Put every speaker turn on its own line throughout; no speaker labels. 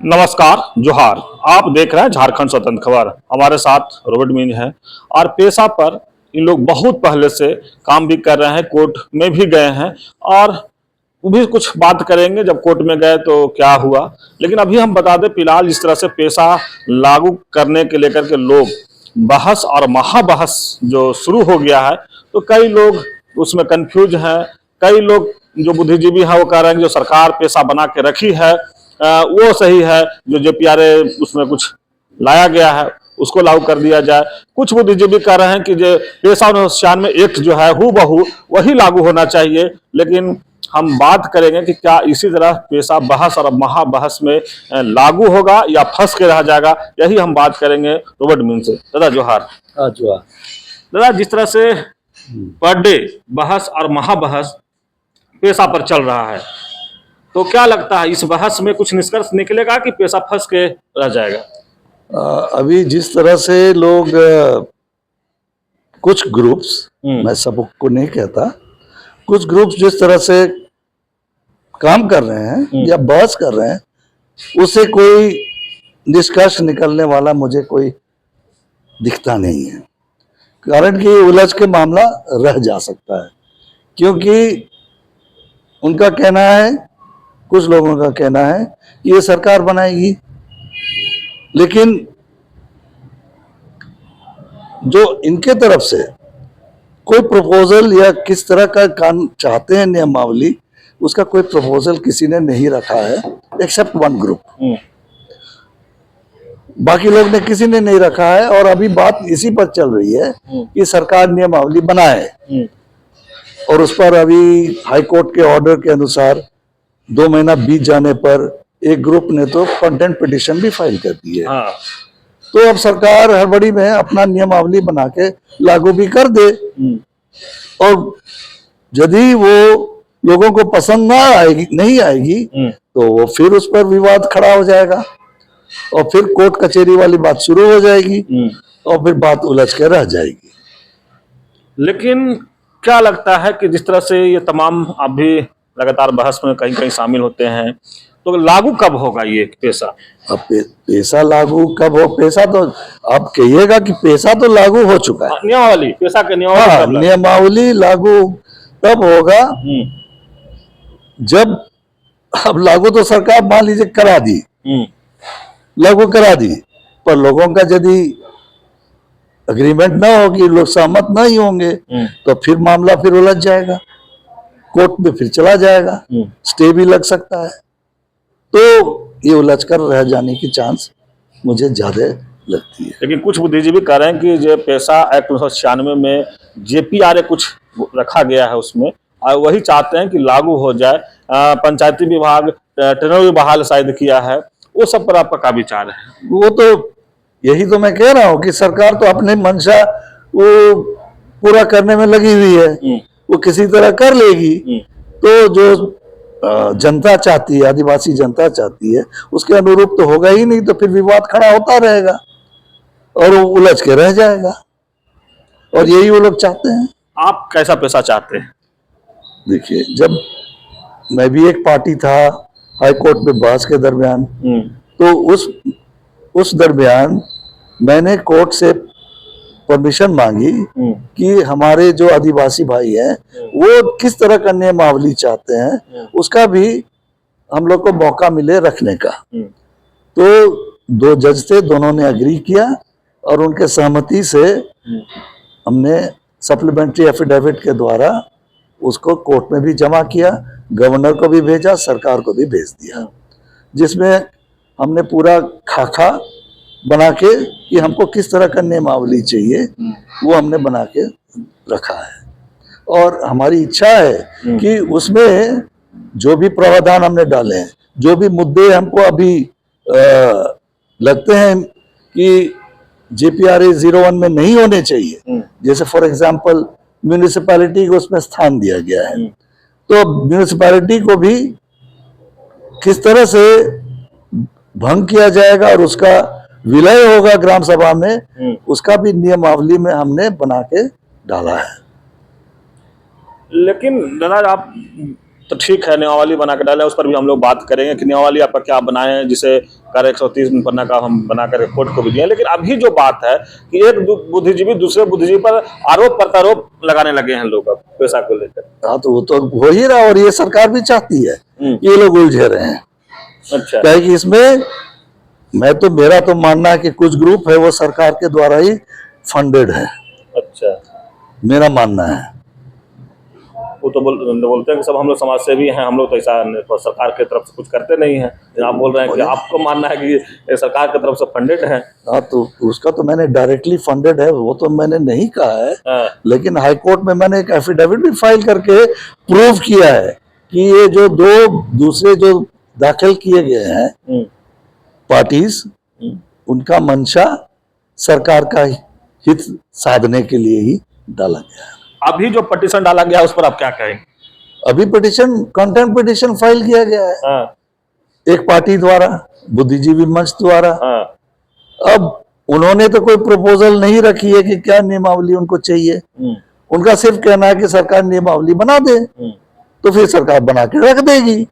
नमस्कार, जोहार। आप देख रहे हैं झारखंड स्वतंत्र खबर। हमारे साथ रोबर्ट मीन है और पेशा पर इन लोग बहुत पहले से काम भी कर रहे हैं, कोर्ट में भी गए हैं और वो भी कुछ बात करेंगे जब कोर्ट में गए तो क्या हुआ। लेकिन अभी हम बता दें, फिलहाल जिस तरह से पेशा लागू करने के लेकर के लोग बहस और महाबहस जो शुरू हो गया है, तो कई लोग उसमें कंफ्यूज हैं। कई लोग जो बुद्धिजीवी हैं वो कह रहे हैं कि जो सरकार पेशा बना के रखी है वो सही है, जो जेपीआरए उसमें कुछ लाया गया है उसको लागू कर दिया जाए। कुछ बुद्धिजीवी कह रहे हैं कि जो पेशा 1996 एक्ट जो है हूबहू वही लागू होना चाहिए। लेकिन हम बात करेंगे कि क्या इसी तरह पेशा बहस और महाबहस में लागू होगा या फंस के रह जाएगा, यही हम बात करेंगे रोबर्ट मीन से। दादा जोहार।
जोहार।
दादा, जिस तरह से पर डे बहस और महाबहस पेशा पर चल रहा है, तो क्या लगता है इस बहस में कुछ निष्कर्ष निकलेगा कि पेशा फंस के रह जाएगा?
अभी जिस तरह से लोग कुछ ग्रुप्स, मैं सबको नहीं कहता, कुछ ग्रुप्स जिस तरह से काम कर रहे हैं या बहस कर रहे हैं, उससे कोई निष्कर्ष निकलने वाला मुझे कोई दिखता नहीं है। कारण कि उलझ के मामला रह जा सकता है, क्योंकि उनका कहना है, कुछ लोगों का कहना है कि ये सरकार बनाएगी, लेकिन जो इनके तरफ से कोई प्रपोजल या किस तरह का काम चाहते हैं नियमावली, उसका कोई प्रपोजल किसी ने नहीं रखा है एक्सेप्ट वन ग्रुप। बाकी लोग ने किसी ने नहीं रखा है। और अभी बात इसी पर चल रही है कि सरकार नियमावली बनाए, और उस पर अभी हाई कोर्ट के ऑर्डर के अनुसार 2 महीना बीत जाने पर एक ग्रुप ने तो कंटेंट पिटिशन भी फाइल कर दी है। तो अब सरकार हड़बड़ी में अपना नियमावली बना के लागू भी कर दे, और यदि वो लोगों को पसंद नहीं आएगी तो वो फिर उस पर विवाद खड़ा हो जाएगा और फिर कोर्ट कचहरी वाली बात शुरू हो जाएगी और फिर बात उलझ के रह जाएगी।
लेकिन क्या लगता है कि जिस तरह से ये तमाम अभी लगातार बहस में कहीं कहीं शामिल होते हैं, तो लागू कब होगा ये पेशा?
अब पेशा लागू कब हो? पेशा तो आप कहिएगा कि पेशा तो लागू हो चुका है।
नियमावली, पेशा के
नियमावली लागू तब होगा जब, अब लागू तो सरकार मान लीजिए करा दी, लागू करा दी, पर लोगों का यदि अग्रीमेंट ना होगी, लोग सहमत नहीं होंगे, तो फिर मामला फिर उलझ जाएगा, कोर्ट में फिर चला जाएगा, स्टे भी लग सकता है। तो ये उलझ कर रह जाने की चांस मुझे ज्यादा लगती है।
लेकिन कुछ बुद्धिजीवी कह रहे हैं कि जो पेशा एक्ट 1996 में जेपीआरए कुछ रखा गया है उसमें, और वही चाहते हैं कि लागू हो जाए। पंचायती विभाग, ट्रेनर भी बहाल शायद किया है, वो सब पर आपका क्या विचार है?
वो तो यही तो मैं कह रहा हूँ कि सरकार तो अपने मंशा वो पूरा करने में लगी हुई है, वो किसी तरह कर लेगी। तो जो जनता चाहती है, आदिवासी जनता चाहती है, उसके अनुरूप तो होगा ही नहीं, तो फिर विवाद खड़ा होता रहेगा और वो उलझ के रह जाएगा, और यही वो लोग चाहते हैं।
आप कैसा पेशा चाहते हैं?
देखिए, जब मैं भी एक पार्टी था हाई कोर्ट में बहस के दरमियान, तो उस दरमियान मैंने कोर्ट से परमिशन मांगी कि हमारे जो आदिवासी भाई हैं वो किस तरह का नियमावली चाहते हैं, उसका भी हम लोग को मौका मिले रखने का। तो 2 जज थे, दोनों ने एग्री किया और उनके सहमति से हमने सप्लीमेंट्री एफिडेविट के द्वारा उसको कोर्ट में भी जमा किया, गवर्नर को भी भेजा, सरकार को भी भेज दिया, जिसमें हमने पूरा खाका बना के कि हमको किस तरह का नियमावली चाहिए वो हमने बना के रखा है। और हमारी इच्छा है कि उसमें जो भी प्रावधान हमने डाले हैं, जो भी मुद्दे हमको अभी लगते हैं कि जेपीआरए 01 में नहीं होने चाहिए, जैसे फॉर एग्जांपल म्यूनिसिपैलिटी को उसमें स्थान दिया गया है, तो म्यूनिसिपैलिटी को भी किस तरह से भंग किया जाएगा और उसका विलय होगा ग्राम सभा में, उसका भी नियमावली में हमने बना के डाला है।
लेकिन दादा, आप तो ठीक है नियमावली बना के डाले, उस पर भी हम लोग बात करेंगे कि नियमावली आपका क्या बनाए, जिसे कर 130 पन्ना का हम बना कर कोर्ट को भी दिया। लेकिन अभी जो बात है कि एक बुद्धिजीवी दूसरे बुद्धिजीवी पर आरोप प्रत्यारोप लगाने लगे हैं लोग अब पैसा को लेकर।
हाँ, तो वो तो हो ही रहा, और ये सरकार भी चाहती है कि ये लोग उलझे रहे हैं।
अच्छा,
क्या है कि इसमें मेरा तो मानना है कि कुछ ग्रुप है वो सरकार के द्वारा ही फंडेड है,
अच्छा,
मेरा मानना है।
वो तो बोलते हैं कि सब हम लोग समाज सेवी हैं, हम लोग तो ऐसा सरकार की तरफ से कुछ करते नहीं हैं। आप बोल रहे हैं कि आपको मानना है कि ये सरकार की तरफ से फंडेड है।
हाँ, तो उसका तो मैंने डायरेक्टली फंडेड है वो तो मैंने नहीं कहा है।
हाँ।
लेकिन हाई कोर्ट में मैंने एक एफिडेविट भी फाइल करके प्रूव किया है कि ये जो दूसरे जो दाखिल किए गए हैं पार्टीज, उनका मंशा सरकार का हित साधने के लिए ही डाला गया है।
अभी जो पिटीशन डाला गया उस पर आप क्या कहेंगे?
अभी पिटीशन, कंटेम्प्ट पिटीशन फाइल किया गया है।
हाँ।
एक पार्टी द्वारा, बुद्धिजीवी मंच द्वारा।
हाँ।
अब उन्होंने तो कोई प्रपोजल नहीं रखी है कि क्या नियमावली उनको चाहिए। उनका सिर्फ कहना है कि सरकार नियमावली बना दे, तो फिर सरकार बना के रख देगी।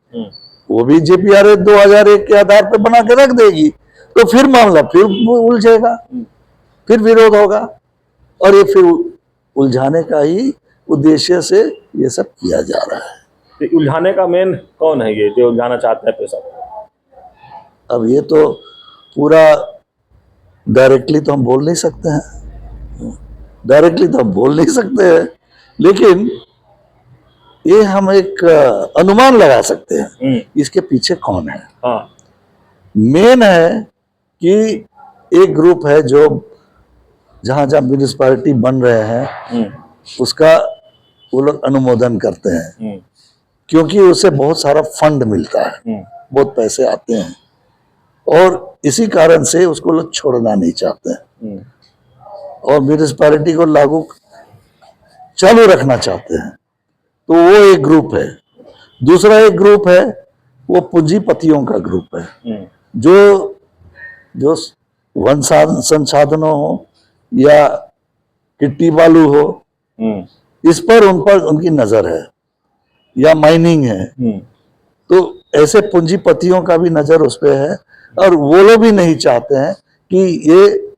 वो भी JPRA 2001 के आधार पर बना के रख देगी, तो फिर मामला फिर उलझेगा, फिर विरोध होगा, और ये फिर उलझाने का ही उद्देश्य से ये सब किया जा रहा है।
तो उलझाने का मेन कौन है ये जो उलझाना चाहते हैं पैसा?
अब ये तो पूरा डायरेक्टली तो हम बोल नहीं सकते हैं, लेकिन ये हम एक अनुमान लगा सकते हैं इसके पीछे कौन है।
हाँ।
मेन है कि एक ग्रुप है जो जहां जहां म्यूनिसिपैलिटी बन रहे हैं उसका वो लोग अनुमोदन करते हैं, क्योंकि उससे बहुत सारा फंड मिलता है, बहुत पैसे आते हैं, और इसी कारण से उसको लोग छोड़ना नहीं चाहते हैं और म्यूनिसिपैलिटी को लागू चालू रखना चाहते हैं। तो वो एक ग्रुप है। दूसरा एक ग्रुप है वो पूंजीपतियों का ग्रुप है, जो वन संसाधनों हो या गिट्टी बालू हो, इस पर उनकी नजर है, या माइनिंग है। तो ऐसे पूंजीपतियों का भी नजर उस पे है, और वो लोग भी नहीं चाहते हैं कि ये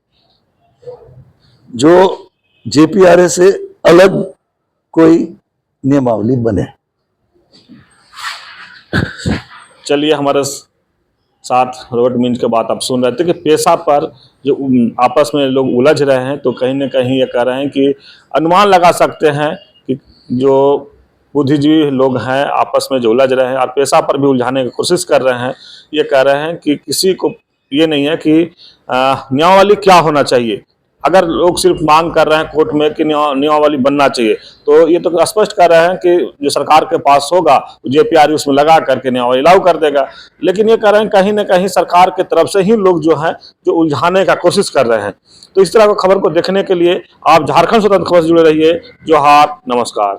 जो JPRA से अलग कोई नियमावली बने।
चलिए, हमारे साथ रॉबर्ट मिंज के बात आप सुन रहे थे कि पेशा पर जो आपस में लोग उलझ रहे हैं, तो कहीं ना कहीं ये कह रहे हैं कि अनुमान लगा सकते हैं कि जो बुद्धिजीवी लोग हैं आपस में जो उलझ रहे हैं और पेशा पर भी उलझाने की कोशिश कर रहे हैं, ये कह रहे हैं कि किसी को ये नहीं है कि नियमावली क्या होना चाहिए। अगर लोग सिर्फ मांग कर रहे हैं कोर्ट में कि नियमावली बनना चाहिए, तो ये तो स्पष्ट कर रहे हैं कि जो सरकार के पास होगा JPRA उसमें लगा करके नियमावली लागू कर देगा। लेकिन ये कह रहे हैं कहीं ना कहीं सरकार की तरफ से ही लोग जो हैं जो उलझाने का कोशिश कर रहे हैं। तो इस तरह की खबर को देखने के लिए आप झारखंड स्वतंत्र खबर से जुड़े रहिए। जोहार, नमस्कार।